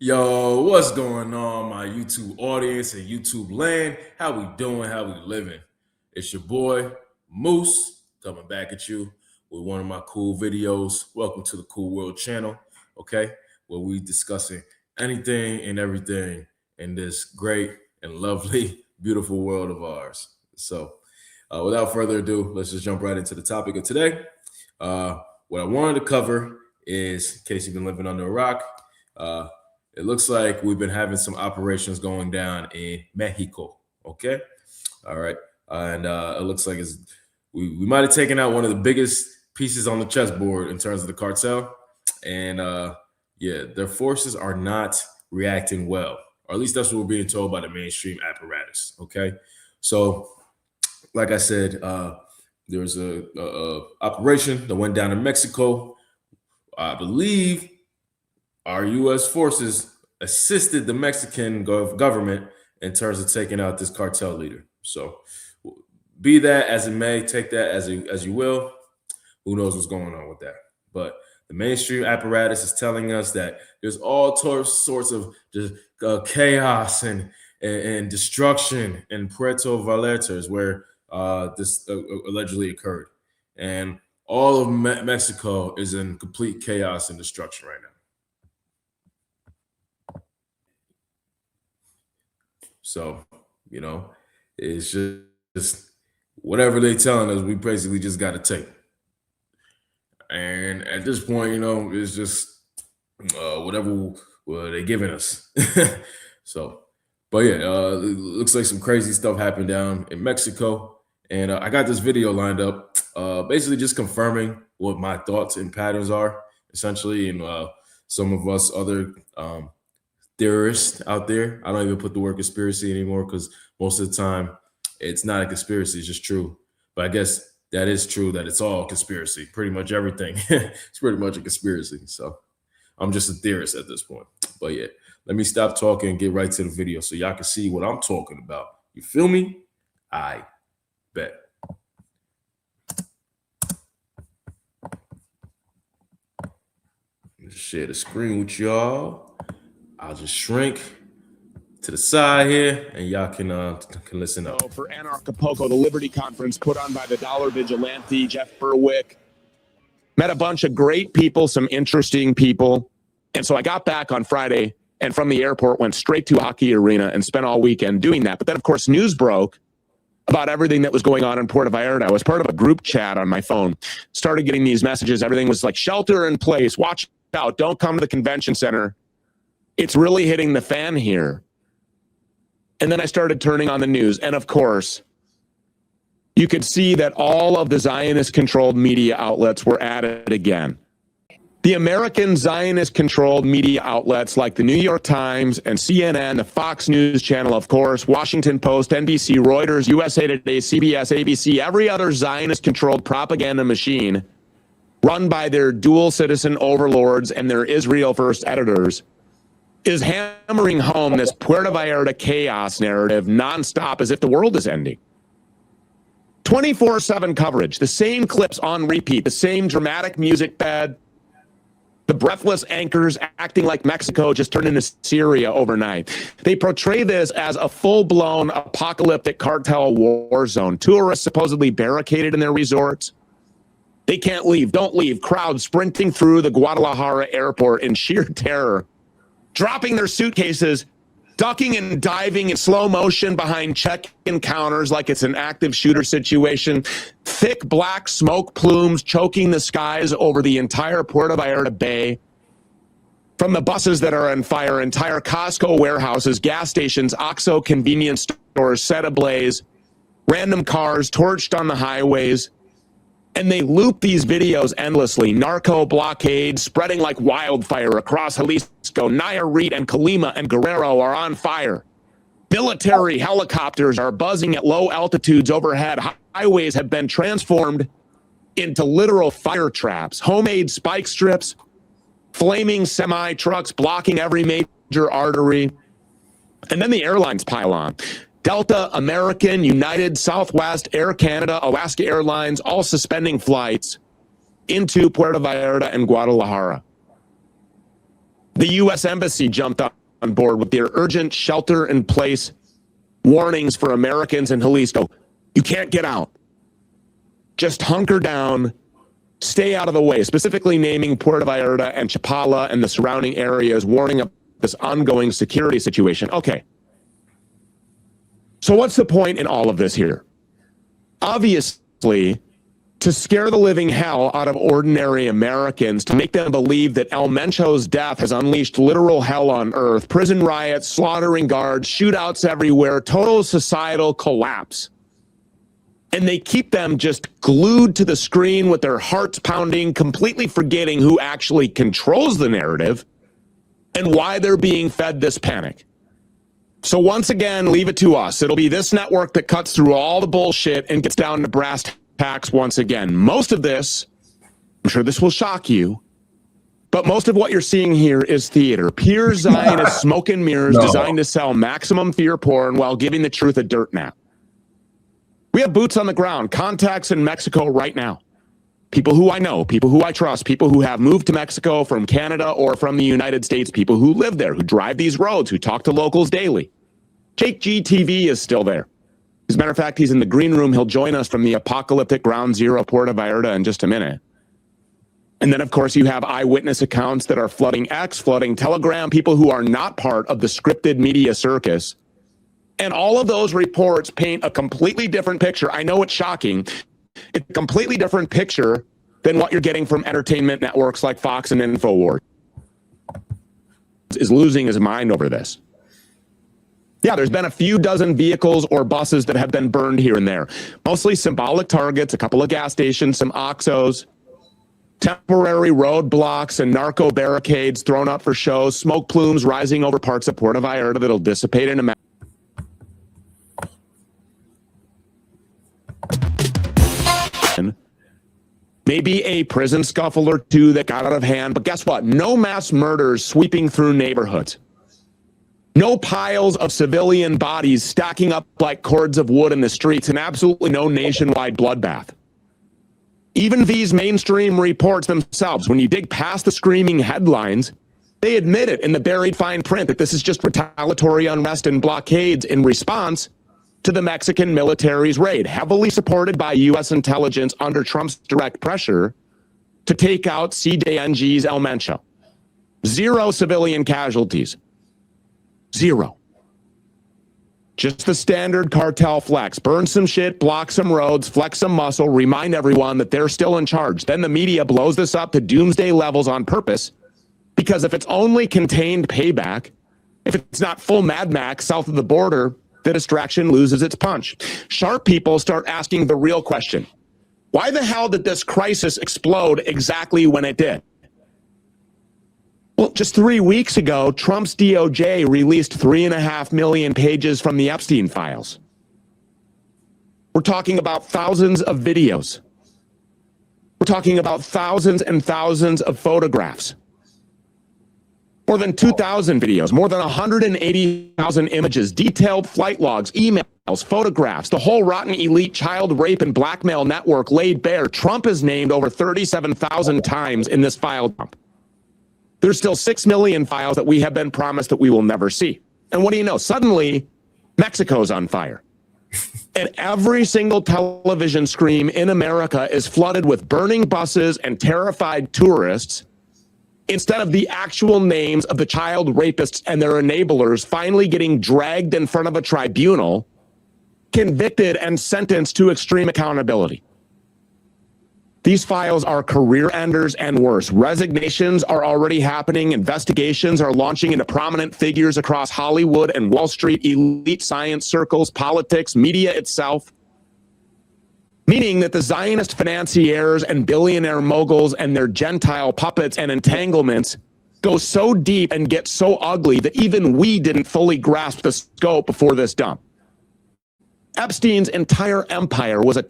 Yo, what's going on, my YouTube audience and YouTube land? How we doing? How we living? It's your boy Moose coming back at you with one of my cool videos. Welcome to the Cool World channel, okay? Where we discussing anything and everything in this great and lovely, beautiful world of ours. So, without further ado, let's just jump right into the topic of today. What I wanted to cover is, in case you've been living under a rock, it looks like we've been having some operations going down in Mexico. Okay, all right, and it looks like we might have taken out one of the biggest pieces on the chessboard in terms of the cartel, and yeah, their forces are not reacting well, or at least that's what we're being told by the mainstream apparatus. Okay, so like I said, there was a operation that went down in Mexico. I believe our U.S. forces assisted the Mexican government in terms of taking out this cartel leader. So, be that as it may, take that as you will. Who knows what's going on with that? But the mainstream apparatus is telling us that there's all sorts of just chaos and destruction in Puerto Vallarta, where this allegedly occurred, and all of Mexico is in complete chaos and destruction right now. So, it's just whatever they're telling us, we basically just got to take. And at this point, it's just whatever they're giving us. So, but yeah, it looks like some crazy stuff happened down in Mexico. And I got this video lined up, basically just confirming what my thoughts and patterns are, essentially, and some of us other theorists out there. I don't even put the word conspiracy anymore because most of the time it's not a conspiracy, it's just true. But I guess that is true, that it's all conspiracy. Pretty much everything. It's pretty much a conspiracy. So I'm just a theorist at this point. But yeah, let me stop talking and get right to the video so y'all can see what I'm talking about. You feel me? I bet. Let's share the screen with y'all. I'll just shrink to the side here, and y'all can listen up. For Anarchapulco, the Liberty Conference put on by the Dollar Vigilante, Jeff Berwick. Met a bunch of great people, some interesting people. And so I got back on Friday, and from the airport went straight to Hockey Arena and spent all weekend doing that. But then, of course, news broke about everything that was going on in Puerto Vallarta. I was part of a group chat on my phone. Started getting these messages. Everything was like, shelter in place, watch out, don't come to the convention center. It's really hitting the fan here. And then I started turning on the news. And of course, you could see that all of the Zionist-controlled media outlets were at it again. The American Zionist-controlled media outlets like the New York Times and CNN, the Fox News Channel, of course, Washington Post, NBC, Reuters, USA Today, CBS, ABC, every other Zionist-controlled propaganda machine run by their dual citizen overlords and their Israel First editors is hammering home this Puerto Vallarta chaos narrative nonstop as if the world is ending. 24/7 coverage, the same clips on repeat, the same dramatic music bed, the breathless anchors acting like Mexico just turned into Syria overnight. They portray this as a full-blown apocalyptic cartel war zone. Tourists supposedly barricaded in their resorts. They can't leave, don't leave. Crowds sprinting through the Guadalajara airport in sheer terror, dropping their suitcases, ducking and diving in slow motion behind check-in counters like it's an active shooter situation. Thick black smoke plumes choking the skies over the entire Puerto Vallarta Bay. From the buses that are on fire, entire Costco warehouses, gas stations, OXXO convenience stores set ablaze, random cars torched on the highways. And they loop these videos endlessly. Narco blockade spreading like wildfire across Jalisco. Nayarit and Colima and Guerrero are on fire. Military helicopters are buzzing at low altitudes overhead. Highways have been transformed into literal fire traps. Homemade spike strips, flaming semi-trucks blocking every major artery. And then the airlines pile on. Delta, American, United, Southwest, Air Canada, Alaska Airlines, all suspending flights into Puerto Vallarta and Guadalajara. The U.S. Embassy jumped on board with their urgent shelter-in-place warnings for Americans in Jalisco. You can't get out. Just hunker down, stay out of the way, specifically naming Puerto Vallarta and Chapala and the surrounding areas, warning of this ongoing security situation. Okay. So what's the point in all of this here? Obviously, to scare the living hell out of ordinary Americans, to make them believe that El Mencho's death has unleashed literal hell on earth, prison riots, slaughtering guards, shootouts everywhere, total societal collapse. And they keep them just glued to the screen with their hearts pounding, completely forgetting who actually controls the narrative and why they're being fed this panic. So once again, leave it to us. It'll be this network that cuts through all the bullshit and gets down to brass tacks once again. Most of this, I'm sure this will shock you, but most of what you're seeing here is theater. Pure Zionist smoke and mirrors designed to sell maximum fear porn while giving the truth a dirt nap. We have boots on the ground, contacts in Mexico right now. People who I know, people who I trust, people who have moved to Mexico from Canada or from the United States, people who live there, who drive these roads, who talk to locals daily. Jake GTV is still there. As a matter of fact, he's in the green room. He'll join us from the apocalyptic Ground Zero Puerto Vallarta in just a minute. And then, of course, you have eyewitness accounts that are flooding X, flooding Telegram, people who are not part of the scripted media circus. And all of those reports paint a completely different picture. I know it's shocking. It's a completely different picture than what you're getting from entertainment networks like Fox and InfoWars. Is losing his mind over this. Yeah, there's been a few dozen vehicles or buses that have been burned here and there. Mostly symbolic targets, a couple of gas stations, some OXXOs, temporary roadblocks and narco barricades thrown up for shows, smoke plumes rising over parts of Puerto Vallarta that'll dissipate in a minute. Maybe a prison scuffle or two that got out of hand, but guess what? No mass murders sweeping through neighborhoods. No piles of civilian bodies stacking up like cords of wood in the streets, and absolutely no nationwide bloodbath. Even these mainstream reports themselves, when you dig past the screaming headlines, they admit it in the buried fine print that this is just retaliatory unrest and blockades in response to the Mexican military's raid, heavily supported by U.S. intelligence under Trump's direct pressure to take out CDNG's El Mencho. 0 civilian casualties. 0. Just the standard cartel flex. Burn some shit, block some roads, flex some muscle, remind everyone that they're still in charge. Then the media blows this up to doomsday levels on purpose, because if it's only contained payback, if it's not full Mad Max south of the border, the distraction loses its punch. Sharp people start asking the real question. Why the hell did this crisis explode exactly when it did? Well, just 3 weeks ago, Trump's DOJ released 3.5 million pages from the Epstein files. We're talking about thousands of videos. We're talking about thousands and thousands of photographs. More than 2,000 videos, more than 180,000 images, detailed flight logs, emails, photographs, the whole rotten elite child rape and blackmail network laid bare. Trump is named over 37,000 times in this file dump. There's still 6 million files that we have been promised that we will never see. And what do you know? Suddenly, Mexico's on fire. And every single television screen in America is flooded with burning buses and terrified tourists, instead of the actual names of the child rapists and their enablers finally getting dragged in front of a tribunal, convicted and sentenced to extreme accountability. These files are career enders and worse. Resignations are already happening. Investigations are launching into prominent figures across Hollywood and Wall Street, elite science circles, politics, media itself. Meaning that the Zionist financiers and billionaire moguls and their Gentile puppets and entanglements go so deep and get so ugly that even we didn't fully grasp the scope before this dump. Epstein's entire empire was a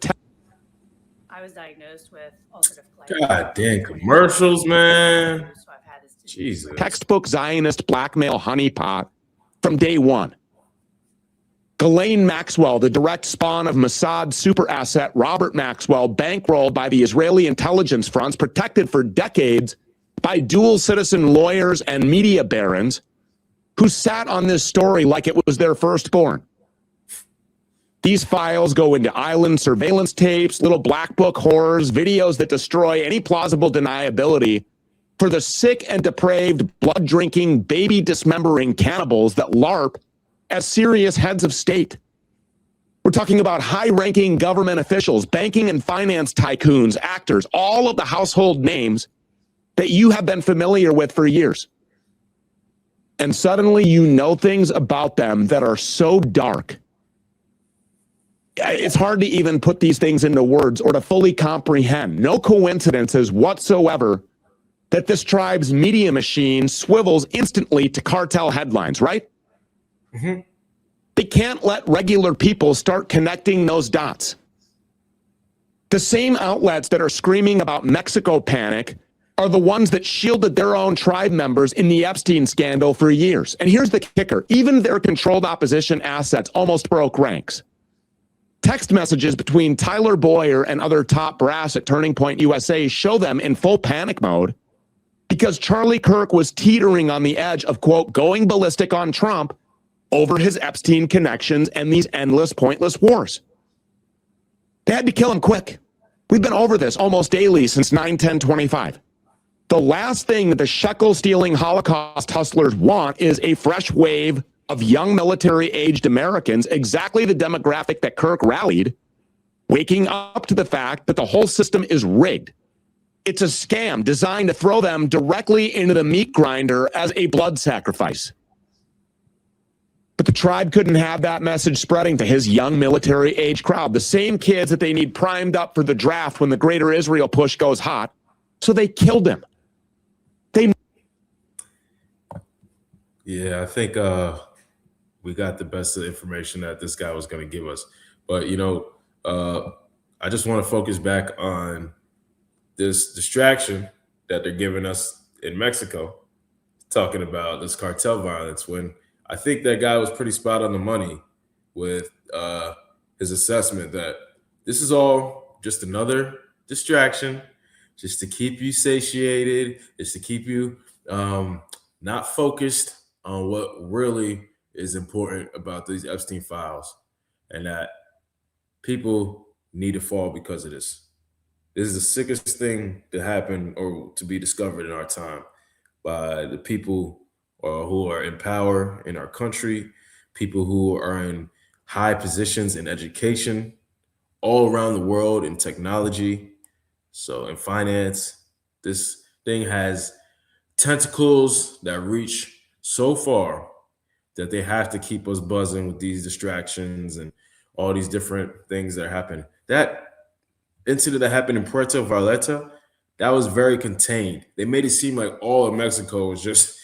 I was diagnosed with ulcerative colitis. God damn commercials, man. So I've had this disease. Jesus. textbook Zionist blackmail honeypot from day one. Ghislaine Maxwell, the direct spawn of Mossad super asset Robert Maxwell, bankrolled by the Israeli intelligence fronts, protected for decades by dual citizen lawyers and media barons who sat on this story like it was their firstborn. These files go into island surveillance tapes, little black book horrors, videos that destroy any plausible deniability for the sick and depraved, blood-drinking, baby-dismembering cannibals that LARP as serious heads of state. We're talking about high-ranking government officials, banking and finance tycoons, actors, all of the household names that you have been familiar with for years. And suddenly you know things about them that are so dark. It's hard to even put these things into words or to fully comprehend. No coincidences whatsoever that this tribe's media machine swivels instantly to cartel headlines, right? Mm-hmm. They can't let regular people start connecting those dots. The same outlets that are screaming about Mexico panic are the ones that shielded their own tribe members in the Epstein scandal for years. And here's the kicker. Even their controlled opposition assets almost broke ranks. Text messages between Tyler Boyer and other top brass at Turning Point USA show them in full panic mode because Charlie Kirk was teetering on the edge of, quote, going ballistic on Trump over his Epstein connections and these endless, pointless wars. They had to kill him quick. We've been over this almost daily since 9/10/25. The last thing that the shekel-stealing Holocaust hustlers want is a fresh wave of young military-aged Americans, exactly the demographic that Kirk rallied, waking up to the fact that the whole system is rigged. It's a scam designed to throw them directly into the meat grinder as a blood sacrifice. But the tribe couldn't have that message spreading to his young military-age crowd, the same kids that they need primed up for the draft when the Greater Israel push goes hot. So they killed him. Yeah, I think we got the best of the information that this guy was going to give us. But, I just want to focus back on this distraction that they're giving us in Mexico, talking about this cartel violence, when I think that guy was pretty spot on the money with his assessment that this is all just another distraction, just to keep you satiated, just to keep you not focused on what really is important about these Epstein files, and that people need to fall because of this. This is the sickest thing to happen or to be discovered in our time by the people who are in power in our country, people who are in high positions in education all around the world, in technology, so in finance. This thing has tentacles that reach so far that they have to keep us buzzing with these distractions and all these different things that happen. That incident that happened in Puerto Vallarta, that was very contained. They made it seem like all of Mexico is just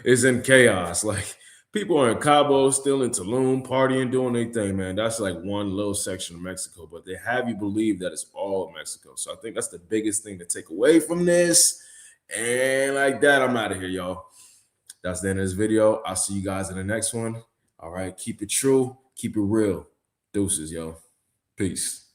is in chaos. Like, people are in Cabo, still in Tulum, partying, doing their thing, man. That's like one little section of Mexico, but they have you believe that it's all of Mexico. So I think that's the biggest thing to take away from this. And like that, I'm out of here, y'all. That's the end of this video. I'll see you guys in the next one. All right. Keep it true. Keep it real. Deuces, yo. Peace.